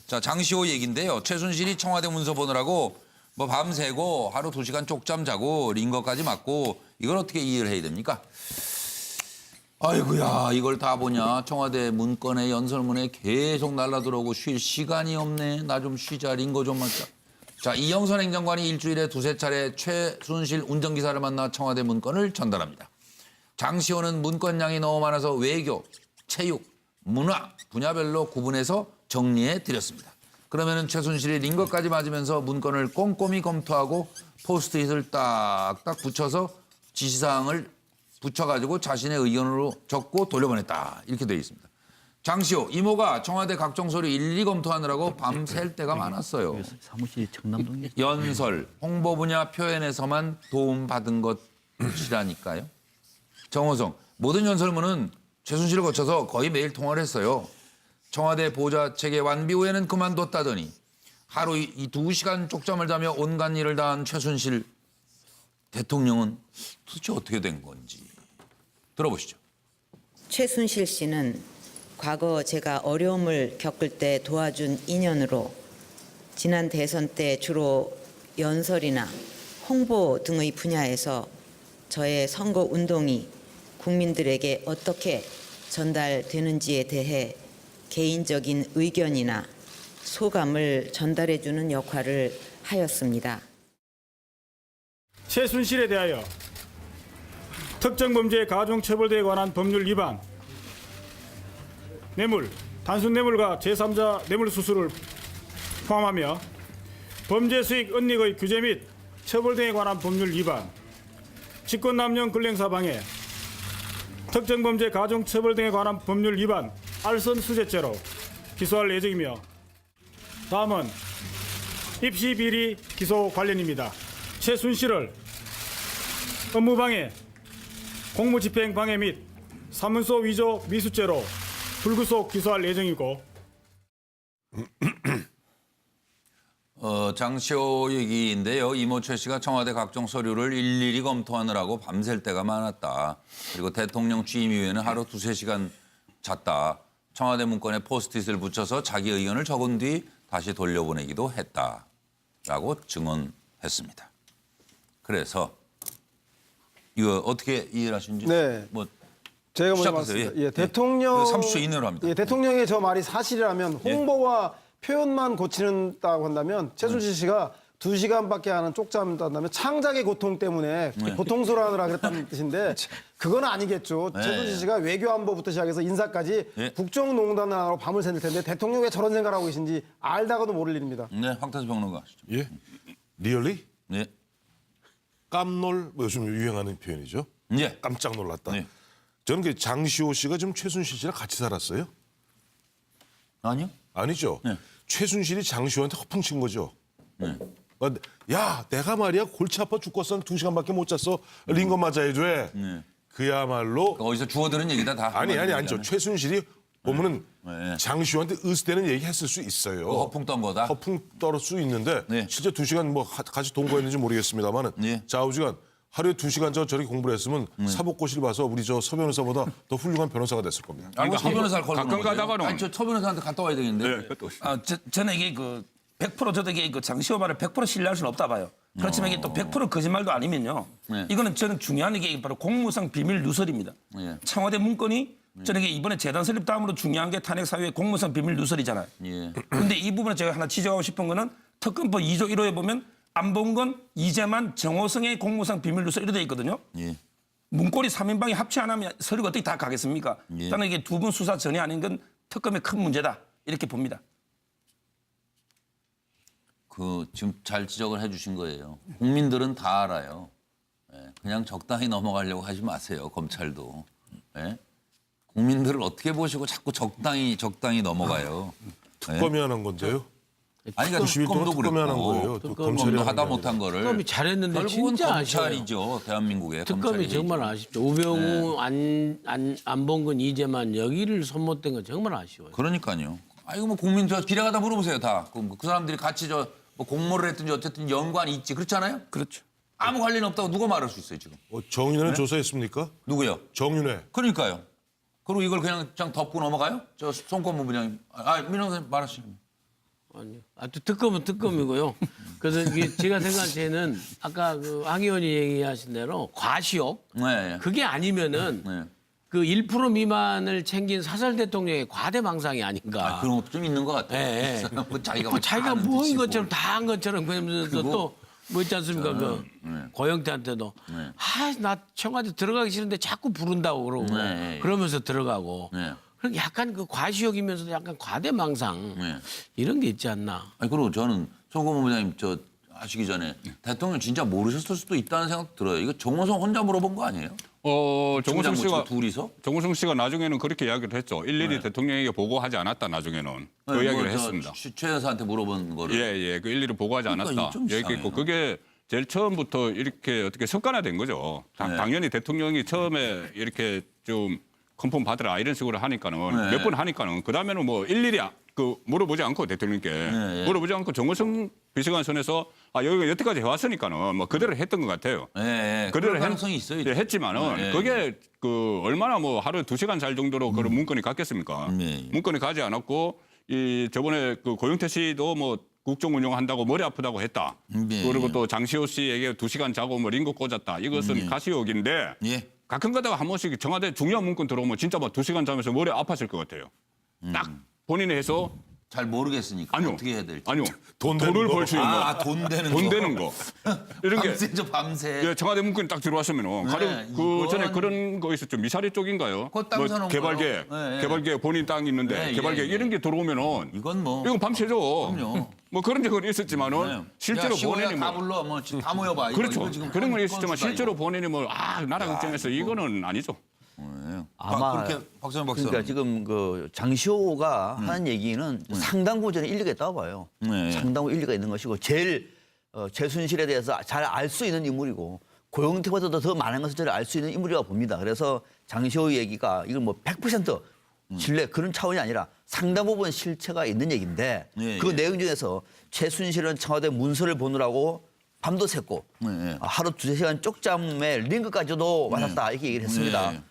자, 장시호 얘기인데요. 최순실이 청와대 문서 보느라고 뭐 밤새고 하루 2시간 쪽잠 자고 링거까지 맞고 이걸 어떻게 이해를 해야 됩니까? 아이고야, 이걸 다 보냐. 청와대 문건에 연설문에 계속 날라들어오고 쉴 시간이 없네. 나 좀 쉬자. 링거 좀 맞자. 자, 이영선 행정관이 일주일에 2~3차례 최순실 운전기사를 만나 청와대 문건을 전달합니다. 장시호는 문건량이 너무 많아서 외교, 체육, 문화 분야별로 구분해서 정리해 드렸습니다. 그러면은 최순실이 링거까지 맞으면서 문건을 꼼꼼히 검토하고 포스트잇을 딱딱 붙여서 지시사항을 붙여가지고 자신의 의견으로 적고 돌려보냈다. 이렇게 되어 있습니다. 장시호 이모가 청와대 각종 서류 일일이 검토하느라고 밤샐 때가 많았어요. 사무실이 청남동에 연설, 홍보 분야 표현에서만 도움받은 것이라니까요. 정호성, 모든 연설문은 최순실을 거쳐서 거의 매일 통화를 했어요. 청와대 보좌 체계 완비 후에는 그만뒀다더니 하루 이 2시간 쪽잠을 자며 온갖 일을 다한 최순실 대통령은 도대체 어떻게 된 건지 들어보시죠. 최순실 씨는 과거 제가 어려움을 겪을 때 도와준 인연으로 지난 대선 때 주로 연설이나 홍보 등의 분야에서 저의 선거 운동이 국민들에게 어떻게 전달되는지에 대해 개인적인 의견이나 소감을 전달해주는 역할을 하였습니다. 최순실에 대하여 특정범죄 가중처벌대에 관한 법률 위반, 뇌물, 단순뇌물과 제3자 뇌물수수를 포함하며 범죄수익 은닉의 규제 및 처벌 등에 관한 법률 위반, 직권남용 근행사 방해, 특정범죄 가중처벌 등에 관한 법률 위반, 알선수재죄로 기소할 예정이며 다음은 입시비리 기소 관련입니다. 최순실을 업무방해, 공무집행 방해 및 사문서 위조 미수죄로 불구속 기소할 예정이고 장시호 얘기인데요. 이모 최 씨가 청와대 각종 서류를 일일이 검토하느라고 밤샐 때가 많았다. 그리고 대통령 취임 이후에는 하루 2~3시간 잤다. 청와대 문건에 포스트잇을 붙여서 자기 의견을 적은 뒤 다시 돌려보내기도 했다라고 증언했습니다. 그래서 이거 어떻게 이해를 하시는지 네. 뭐 제가 먼저 시작하세요. 말씀드릴게요. 예. 예, 대통령 30초 이내로 합니다. 예, 대통령의 저 말이 사실이라면 홍보와 표현만 고치는다고 한다면 최순실 씨가 2시간밖에 안 하는 쪽잠을 잤다면 창작의 고통 때문에 고통스러워하느라 그랬다는 뜻인데 그건 아니겠죠. 최순실 씨가 외교안보부터 시작해서 인사까지 국정농단으로 밤을 샜을 텐데 대통령이 왜 저런 생각을 하고 계신지 알다가도 모를 일입니다. 네, 황태수 평론가 하시죠. 예? 리얼리? 네. 깜놀, 뭐 요즘 유행하는 표현이죠. 예. 깜짝 놀랐다. 네. 저는 그 장시호 씨가 지금 최순실 씨랑 같이 살았어요? 아니요. 아니죠. 네. 최순실이 장시호한테 허풍 친 거죠. 네. 야, 내가 말이야 골치 아파 죽겠어. 2시간밖에 못 잤어. 링거 맞아야 돼. 네. 그야말로 어디서 주워들은 얘기다 다. 아니죠. 최순실이 보면은 네. 장시호한테 으스대는 얘기 했을 수 있어요. 허풍 떤 거다. 허풍 떨을 수 있는데 네. 실제 2시간 뭐 같이 동거했는지 모르겠습니다만은 네. 좌우지간 하루에 2시간 저렇게 공부를 했으면 사법고시를 봐서 우리 저 서 변호사보다 더 훌륭한 변호사가 됐을 겁니다. 아니, 서 변호사를 걸고 가끔 가다가는 아니, 저 변호사한테 갔다 와야 되겠는데. 저는 이게 100% 저도 이게 장시호 말을 100% 신뢰할 수는 없다 봐요. 그렇지만 이게 또 100% 거짓말도 아니면요. 네. 이거는 저는 중요한 게 바로 공무상 비밀 누설입니다. 예. 청와대 문건이 저는 이게 이번에 재단 설립 다음으로 중요한 게 탄핵 사유의 공무상 비밀 누설이잖아요. 예. 그런데 이 부분에 제가 하나 지적하고 싶은 거는 특검법 2조 1호에 보면 안봉건, 이재만, 정호성의 공무상 비밀 누설 이렇게 돼 있거든요. 예. 문고리 3인방이 합치 안 하면 서류가 어떻게 다 가겠습니까? 예. 저는 이게 두 분 수사 전이 아닌 건 특검의 큰 문제다 이렇게 봅니다. 지금 잘 지적을 해주신 거예요. 국민들은 다 알아요. 예, 그냥 적당히 넘어가려고 하지 마세요. 검찰도. 예? 국민들을 어떻게 보시고 자꾸 적당히 넘어가요. 특검이 안 한 건데요. 아니, 그러니까 90일 동안 특검도 특검이 안 한 거예요. 그랬고 또 검찰이 검찰이 하다 하는 게 못한 거를 특검이 잘했는데 결국은 진짜 아쉬워요. 검찰이죠. 대한민국의 특검이 검찰이. 정말 아쉽죠. 우병우, 안봉근, 이재만 여기를 손못댄 건 정말 아쉬워요. 그러니까요. 아이고 뭐 국민 저 길에 가다 물어보세요 다. 그 사람들이 같이 뭐 공모를 했든지 어쨌든 연관이 있지 그렇잖아요. 그렇죠. 아무 관련 없다고 누가 말할 수 있어요 지금. 정윤회는 조사했습니까? 누구요? 정윤회. 그러니까요. 그리고 이걸 그냥 덮고 넘어가요? 저 송권무 부장님. 민영 선생님 말하시면. 아니요. 또 특검은 특검이고요. 그래서 이게 제가 생각할 때는 아까 그 황 의원이 얘기하신 대로 과시욕 네. 그게 아니면은 네. 그 1% 미만을 챙긴 사설 대통령의 과대망상이 아닌가. 그런 것도 좀 있는 것 같아요. 예, 예. 뭐 자기가 뭐 자기가 아는 뭐인 듯이 것처럼 다 한 것처럼 그러면서 그리고 또 뭐 있지 않습니까? 그 고영태한테도 나 청와대 들어가기 싫은데 자꾸 부른다고 그러고 네. 그러면서 들어가고 네. 그런 약간 그 과시욕이면서도 약간 과대망상 이런 게 있지 않나. 아니 그리고 저는 송고문 부장님 저 아시기 전에 대통령 진짜 모르셨을 수도 있다는 생각 들어요. 이거 정호성 혼자 물어본 거 아니에요? 정우성 씨가 둘이서? 정우성 씨가 나중에는 그렇게 이야기를 했죠. 일일이 대통령에게 보고하지 않았다 나중에는 그 네, 이야기를 뭐 했습니다. 최 여사한테 물어본 거를. 예, 그 일일이 보고하지 그러니까 않았다. 이게 좀 얘기했고 이상해요. 그게 제일 처음부터 이렇게 어떻게 습관화된 거죠. 네. 당연히 대통령이 처음에 이렇게 좀 컨펌 받으라 이런 식으로 하니까는 네. 몇 번 하니까는 그 다음에는 뭐 일일이 그 물어보지 않고 대통령께 네. 물어보지 않고 정호성 비서관 선에서 여기가 여태까지 해왔으니까는 뭐 그대로 했던 것 같아요. 예, 그대로 그럴 가능성이 있어요. 했지만은 예, 그게 그 얼마나 뭐 하루 2시간 잘 정도로 그런 문건이 갔겠습니까? 예. 문건이 가지 않았고 이 저번에 그 고영태 씨도 뭐 국정 운영한다고 머리 아프다고 했다. 예. 그리고 또 장시호 씨에게 2시간 자고 뭐 링거 꽂았다. 이것은 가시욕인데 예. 가끔 가다가 한 번씩 청와대 중요한 문건 들어오면 진짜 막 2시간 자면서 머리 아팠을 것 같아요. 딱 본인이 해서 잘 모르겠으니까 아니요. 어떻게 해야 될지. 아니요. 돈 되는 돈을 거. 벌 수 있는 돈 되는 돈 거. 되는 거. 이런 게 밤새죠 밤새. 예, 청와대 문건이 딱 들어왔으면은 가령 그 이건- 전에 그런 거 있었죠. 미사리 쪽인가요? 그거 땅 사놓은 개발계, 거요? 예, 예. 개발계 본인 땅 있는데 예, 개발계 예, 예. 이런 게 들어오면은 이건 뭐. 이건 밤새죠. 그럼요. 뭐 그런 적은 있었지만은 네. 실제로 야, 시골에 본인이 다 뭐 불러 다 모여봐. 그렇죠. 이거 지금 그런 건 있었지만 건수다, 실제로 이거. 본인이 나라 걱정해서 이거는 아니죠. 아마 그렇게 박선영 박사님. 그러니까 지금 그 장시호가 하는 얘기는 상당 부분 저는 일리가 있다고 봐요. 네. 상당 부분 일리가 있는 것이고 제일 최순실에 대해서 잘 알 수 있는 인물이고 고영태보다도 더 많은 것을 저를 알 수 있는 인물이라고 봅니다. 그래서 장시호 얘기가 이건 뭐 100% 신뢰 그런 차원이 아니라 상당 부분 실체가 있는 얘기인데 예, 그 예. 내용 중에서 최순실은 청와대 문서를 보느라고 밤도 샜고 예. 하루 2-3시간 쪽잠에 링크까지도 맞았다 이렇게 얘기를 했습니다. 예.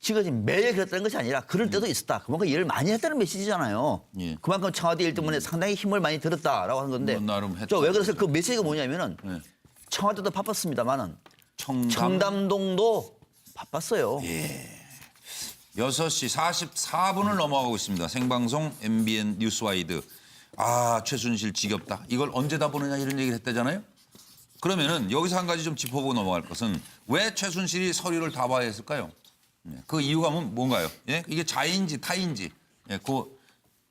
지금 매일 그랬다는 것이 아니라 그럴 때도 있었다. 그만큼 일을 많이 했다는 메시지잖아요. 예. 그만큼 청와대 일 때문에 상당히 힘을 많이 들었다라고 하는 건데 뭐 나름 했다. 저 왜 그래서 그 메시지가 뭐냐면은 예. 청와대도 바빴습니다만은 청담 청담동도 바빴어요. 6시 44분을 넘어가고 있습니다. 생방송 MBN 뉴스와이드. 최순실 지겹다. 이걸 언제 다 보느냐 이런 얘기를 했다잖아요. 그러면은 여기서 한 가지 좀 짚어보고 넘어갈 것은 왜 최순실이 서류를 다 봐야 했을까요? 그 이유가 뭔가요? 예? 이게 자인지 타인지. 예, 그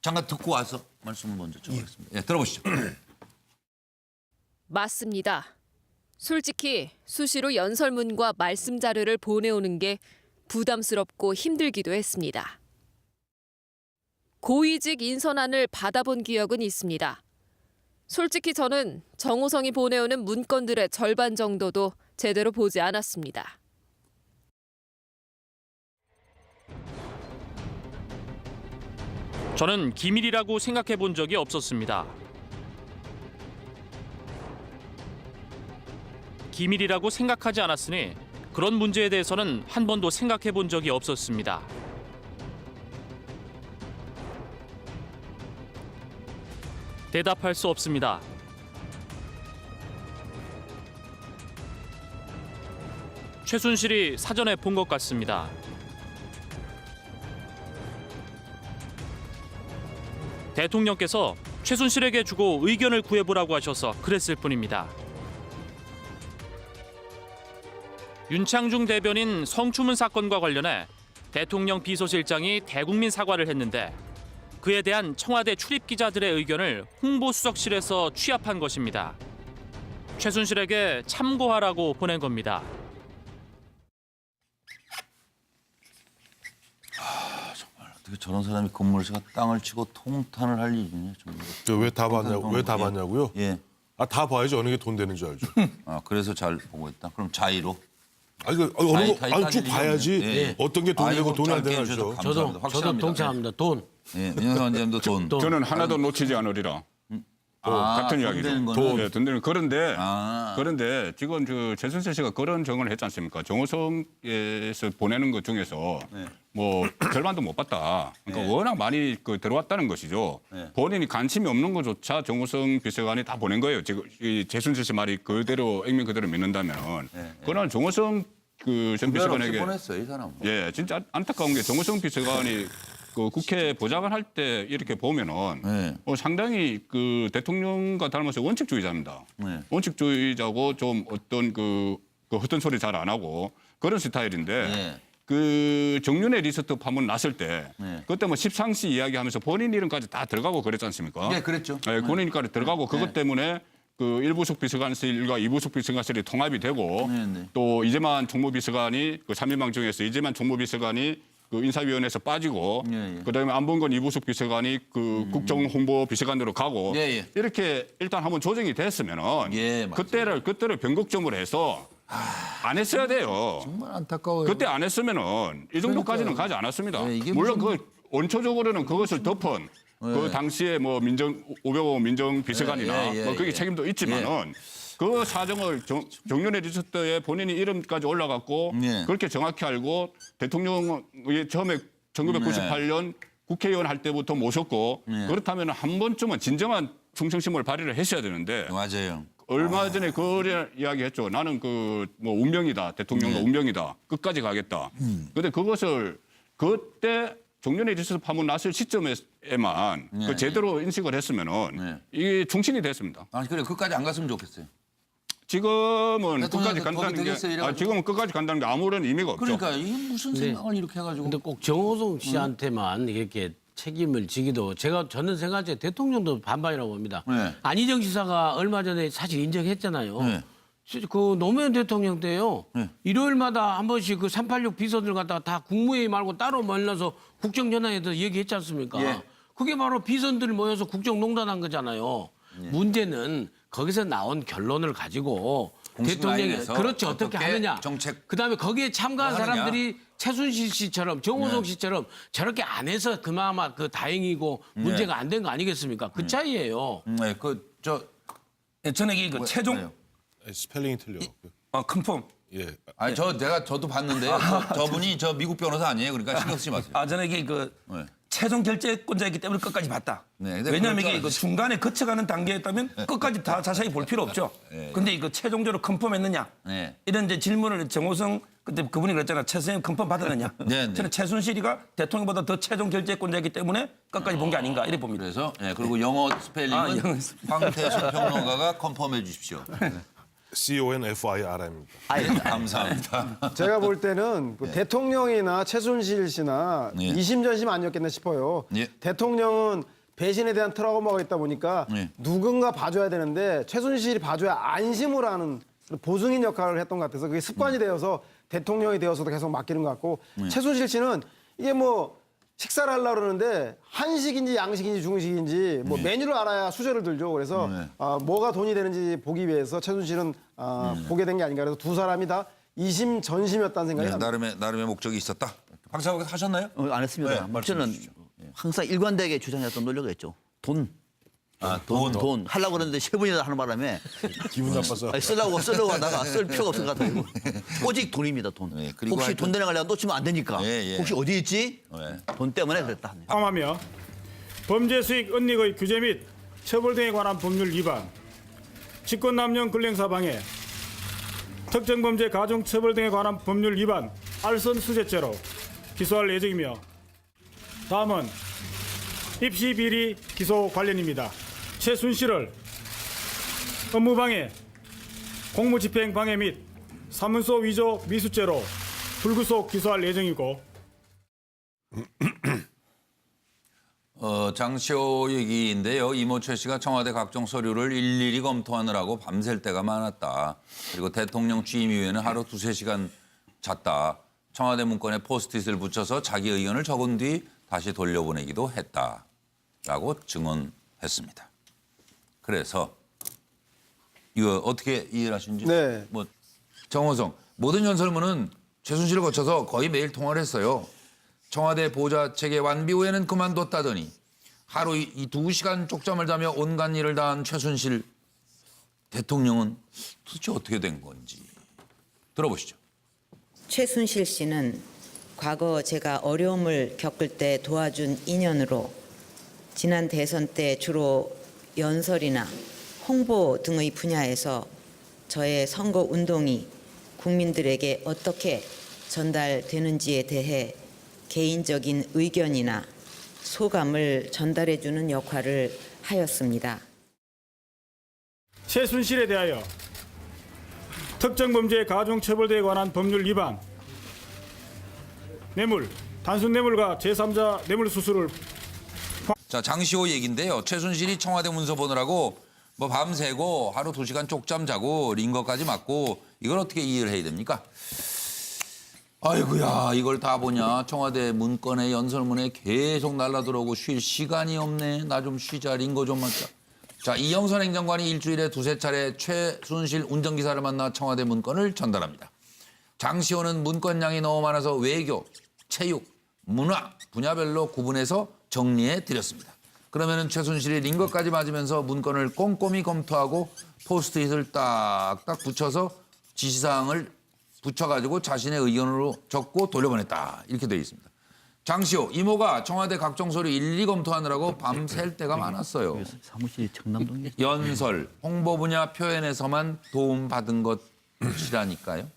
잠깐 듣고 와서 말씀을 먼저 드리겠습니다. 예, 들어보시죠. 맞습니다. 솔직히 수시로 연설문과 말씀 자료를 보내오는 게 부담스럽고 힘들기도 했습니다. 고위직 인선안을 받아본 기억은 있습니다. 솔직히 저는 정호성이 보내오는 문건들의 절반 정도도 제대로 보지 않았습니다. 저는 기밀이라고 생각해 본 적이 없었습니다. 기밀이라고 생각하지 않았으니 그런 문제에 대해서는 한 번도 생각해 본 적이 없었습니다. 대답할 수 없습니다. 최순실이 사전에 본 것 같습니다. 대통령께서 최순실에게 주고 의견을 구해보라고 하셔서 그랬을 뿐입니다. 윤창중 대변인 성추문 사건과 관련해 대통령 비서실장이 대국민 사과를 했는데 그에 대한 청와대 출입 기자들의 의견을 홍보수석실에서 취합한 것입니다. 최순실에게 참고하라고 보낸 겁니다. 어떻게 저런 사람이 건물에서 땅을 치고 통탄을 할 일이냐 정말. 왜 다 봤냐고? 왜 다 봤냐고요? 예. 다 봐야지 어느 게 돈 되는 줄 알죠. 그래서 잘 보고 있다. 그럼 자의로. 어느 거 쭉 봐야지 예. 어떤 게 돈 되고 이거 돈이 안 짧게 되는 해주셔서 알죠. 감사합니다. 저도 확실합니다. 동참합니다. 돈. 예, 민영선 원장님도 돈. 저는 하나도 놓치지 않으리라. 같은 돈 이야기죠. 되는 거는? 네, 돈 되는 그런데 아. 그런데 지금 그 최순실 씨가 그런 정언을 했지 않습니까? 정호성에서 보내는 것 중에서 뭐 절반도 못 받다. 그러니까 워낙 많이 그 들어왔다는 것이죠. 본인이 관심이 없는 것조차 정호성 비서관이 다 보낸 거예요. 지금 이 최순실 씨 말이 그대로 액면 그대로 믿는다면 그러나 정호성 그 전 비서관에게 보냈어요, 이 사람은. 예, 진짜 안타까운 게 정호성 비서관이 그 국회 보좌관 할 때 이렇게 보면은 상당히 그 대통령과 닮아서 원칙주의자입니다. 원칙주의자고 좀 어떤 그 헛된 소리 잘 안 하고 그런 스타일인데 그 정윤회 리스트 파문 났을 때 그때 뭐 십상시 이야기하면서 본인 이름까지 다 들어가고 그랬지 않습니까? 네, 그랬죠. 네, 본인 이름까지 들어가고 그것 때문에 그 1부속 비서관실과 2부속 비서관실이 통합이 되고 또 이재만 총무비서관이 그 3인방 중에서 이재만 총무비서관이 그 인사위원회에서 빠지고 그다음에 안봉건 2부속 비서관이 그 국정홍보 비서관으로 가고 이렇게 일단 한번 조정이 됐으면은 그때를 변곡점으로 해서 안 했어야 돼요. 정말 안타까워요. 그때 안 했으면은 이 정도까지는 가지 않았습니다. 이게 물론 그 원초적으로는 그것을 덮은 그 당시에 뭐 500억 민정 비서관이나 뭐 그게 책임도 있지만은 그 사정을 정윤회 리스트에 본인이 이름까지 올라갔고 그렇게 정확히 알고 대통령이 처음에 1998년 국회의원 할 때부터 모셨고 그렇다면 한 번쯤은 진정한 충성심을 발휘를 했어야 되는데 맞아요. 얼마 전에 그런 이야기했죠. 나는 그 뭐 운명이다. 대통령과 운명이다. 끝까지 가겠다. 그런데 그것을 그때 정윤회 리스트 파문 났을 시점에만 그 제대로 인식을 했으면은 이게 중심이 됐습니다. 아니 그래 끝까지 안 갔으면 좋겠어요. 지금은 끝까지 대통령도 간다는 거기 되겠어요, 게 이래가지고? 지금은 끝까지 간다는 게 아무런 의미가 없죠. 그러니까 이게 무슨 생각을 이렇게 해가지고. 근데 꼭 정호성 씨한테만 이렇게 책임을 지기도 저는 생각에 대통령도 반반이라고 봅니다. 안희정 지사가 얼마 전에 사실 인정했잖아요. 그 노무현 대통령 때요. 일요일마다 한 번씩 그 386 비서들 갖다가 다 국무회의 말고 따로 만나서 국정전환에서 얘기했지 않습니까? 그게 바로 비서들 모여서 국정농단한 거잖아요. 문제는 거기서 나온 결론을 가지고 대통령이 라인에서 그렇죠 어떻게 하느냐. 정책 그다음에 거기에 참가한 뭐 하느냐. 사람들이 최순실 씨처럼 정호성 씨처럼 저렇게 안 해서 그나마 그 다행이고 문제가 안 된 거 아니겠습니까? 그 차이예요. 네, 그저 저는 이게 그 최종 스펠링이 틀려. 컨펌. 예. 아니 저도 봤는데 저분이 저 미국 변호사 아니에요. 그러니까 신경 쓰지 마세요. 저는 이게 그 최종 결재권자이기 때문에 끝까지 봤다. 근데 왜냐하면 그럴 줄 이게 그 중간에 거쳐가는 단계였다면 끝까지 다 자세히 볼 필요 없죠. 근데 이거 최종적으로 컨펌했느냐? 이런 이제 질문을 정호성 그때 그분이 그랬잖아. 최순실 컨펌 받았느냐? 저는 최순실이가 대통령보다 더 최종 결재권자이기 때문에 끝까지 본 게 아닌가 이래 봅니다. 그래서 그리고 영어 스펠링은 영어 황태수 평론가가 컨펌해 주십시오. CONFIR입니다. 감사합니다. 제가 볼 때는 그 대통령이나 최순실 씨나 이심전심 아니었겠나 싶어요. 대통령은 배신에 대한 트라우마가 있다 보니까 누군가 봐줘야 되는데 최순실이 봐줘야 안심을 하는 보증인 역할을 했던 것 같아서 그게 습관이 되어서 대통령이 되어서도 계속 맡기는 것 같고 최순실 씨는 이게 뭐 식사를 하려고 그러는데 한식인지 양식인지 중식인지 뭐 메뉴를 알아야 수저를 들죠. 그래서 뭐가 돈이 되는지 보기 위해서 최순실은 보게 된 게 아닌가. 그래서 두 사람이 다 이심전심이었다는 생각이 납니다. 나름의 목적이 있었다. 박사님 하셨나요? 안 했습니다. 저는 항상 일관되게 주장했던 논리가 돈. 돈 하려고 그러는데 세 번이나 하는 바람에 기분 나빠서. 쓰려고 하다가 쓸 필요가 없을 것 같아요. 오직 돈입니다, 돈. 그리고 혹시 돈 되는 걸 놓치면 안 되니까. 혹시 어디 있지? 돈 때문에 그랬다. 포함하며 범죄 수익 은닉의 규제 및 처벌 등에 관한 법률 위반, 직권남용 근행사 방해, 특정 범죄 가중 처벌 등에 관한 법률 위반, 알선 수재죄로 기소할 예정이며 다음은 입시 비리 기소 관련입니다. 최순실을 업무방해, 공무집행 방해 및 사문서 위조 미수죄로 불구속 기소할 예정이고 장시호 얘기인데요. 이모 최 씨가 청와대 각종 서류를 일일이 검토하느라고 밤샐 때가 많았다. 그리고 대통령 취임 이후에는 하루 2-3시간 잤다. 청와대 문건에 포스트잇을 붙여서 자기 의견을 적은 뒤 다시 돌려보내기도 했다라고 증언했습니다. 그래서 이거 어떻게 이해를 하시는지? 네. 뭐 정호성 모든 연설문은 최순실을 거쳐서 거의 매일 통화를 했어요. 청와대 보좌 체계 완비 후에는 그만뒀다더니 하루 이 2시간 쪽잠을 자며 온갖 일을 다한 최순실 대통령은 도대체 어떻게 된 건지 들어보시죠. 최순실 씨는 과거 제가 어려움을 겪을 때 도와준 인연으로 지난 대선 때 주로 연설이나 홍보 등의 분야에서 저의 선거 운동이 국민들에게 어떻게 전달되는지에 대해 개인적인 의견이나 소감을 전달해주는 역할을 하였습니다. 최순실에 대하여 특정범죄 가중처벌대에 관한 법률 위반, 뇌물, 단순 뇌물과 제3자 뇌물 수수를 자, 장시호 얘기인데요. 최순실이 청와대 문서 보느라고 뭐 밤새고 하루 2시간 쪽잠 자고 링거까지 맞고 이걸 어떻게 이해를 해야 됩니까? 아이고야, 이걸 다 보냐. 청와대 문건에 연설문에 계속 날라들어오고 쉴 시간이 없네. 나 좀 쉬자. 링거 좀 맞자. 자, 이영선 행정관이 일주일에 2~3차례 최순실 운전기사를 만나 청와대 문건을 전달합니다. 장시호는 문건량이 너무 많아서 외교, 체육, 문화 분야별로 구분해서 정리해 드렸습니다. 그러면은 최순실이 링거까지 맞으면서 문건을 꼼꼼히 검토하고 포스트잇을 딱딱 붙여서 지시사항을 붙여가지고 자신의 의견으로 적고 돌려보냈다. 이렇게 되어 있습니다. 장시호 이모가 청와대 각종 서류 일일이 검토하느라고 밤샐 때가 많았어요. 사무실이 청남동에 연설, 홍보 분야 표현에서만 도움받은 것이라니까요.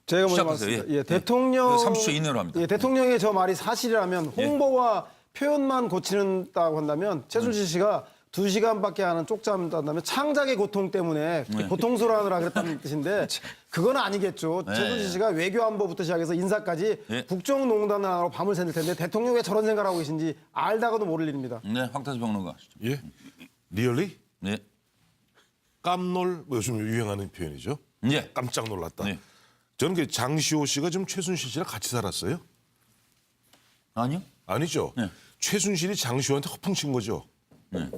제가 먼저 시작하세요. 말씀드립니다. 예. 예, 대통령 30초 이내로 합니다. 예, 대통령의 저 말이 사실이라면 홍보와 표현만 고치는다고 한다면 최순실 씨가 2시간밖에 하는 쪽잠 잔다면 창작의 고통 때문에 고통스러워하느라 그랬다는 뜻인데 그건 아니겠죠. 최순실 씨가 외교안보부터 시작해서 인사까지 국정농단을 하느라고 밤을 샜을 텐데 대통령이 왜 저런 생각을 하고 계신지 알다가도 모를 일입니다. 네, 황태수 평론가. 예? 리얼리? 네. 깜놀 뭐 요즘 유행하는 표현이죠. 예. 깜짝 놀랐다. 네. 저는 그 장시호 씨가 지금 최순실 씨랑 같이 살았어요? 아니요. 아니죠. 네. 최순실이 장시호한테 허풍 친 거죠. 네.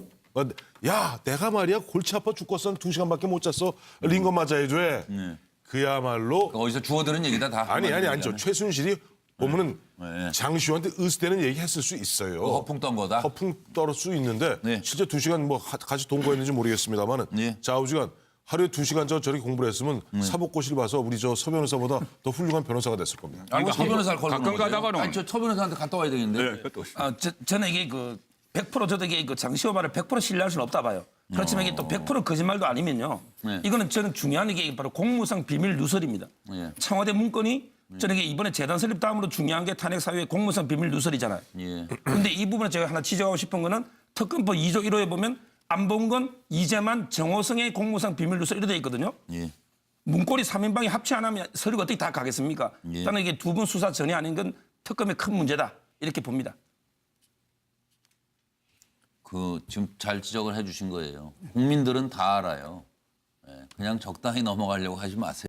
야, 내가 말이야 골치 아파 죽겠어. 2시간밖에 못 잤어. 링거 맞아 해줘야. 네. 그야말로 어디서 주워들은 얘기다 다. 아니죠. 최순실이 보면은 네. 장시호한테 으스대는 얘기 했을 수 있어요. 허풍 떤 거다. 허풍 떨을 수 있는데 네. 실제 2시간 뭐 같이 동거했는지 모르겠습니다만은 네. 좌우지간 하루에 2시간 저렇게 공부를 했으면 사법고시를 봐서 우리 저 서 변호사보다 더 훌륭한 변호사가 됐을 겁니다. 아니, 서 변호사를 걸고 가끔 가다가는 아니, 저 변호사한테 갔다 와야 되겠는데. 저는 이게 100% 저도 이게 장시호 말을 100% 신뢰할 수는 없다 봐요. 그렇지만 이게 또 100% 거짓말도 아니면요. 네. 이거는 저는 중요한 게 바로 공무상 비밀 누설입니다. 네. 청와대 문건이 저는 이게 이번에 재단 설립 다음으로 중요한 게 탄핵 사유의 공무상 비밀 누설이잖아요. 예. 그런데 이 부분에 제가 하나 지적하고 싶은 거는 특검법 2조 1호에 보면 안 본 건 이재만 정호성의 공무상 비밀 누설 이렇게 돼 있거든요. 예. 문고리 3인방이 합치 안 하면 서류가 어떻게 다 가겠습니까? 예. 일단은 이게 두 분 수사 전이 아닌 건 특검의 큰 문제다. 이렇게 봅니다. 지금 잘 지적을 해주신 거예요. 국민들은 다 알아요. 예, 그냥 적당히 넘어가려고 하지 마세요.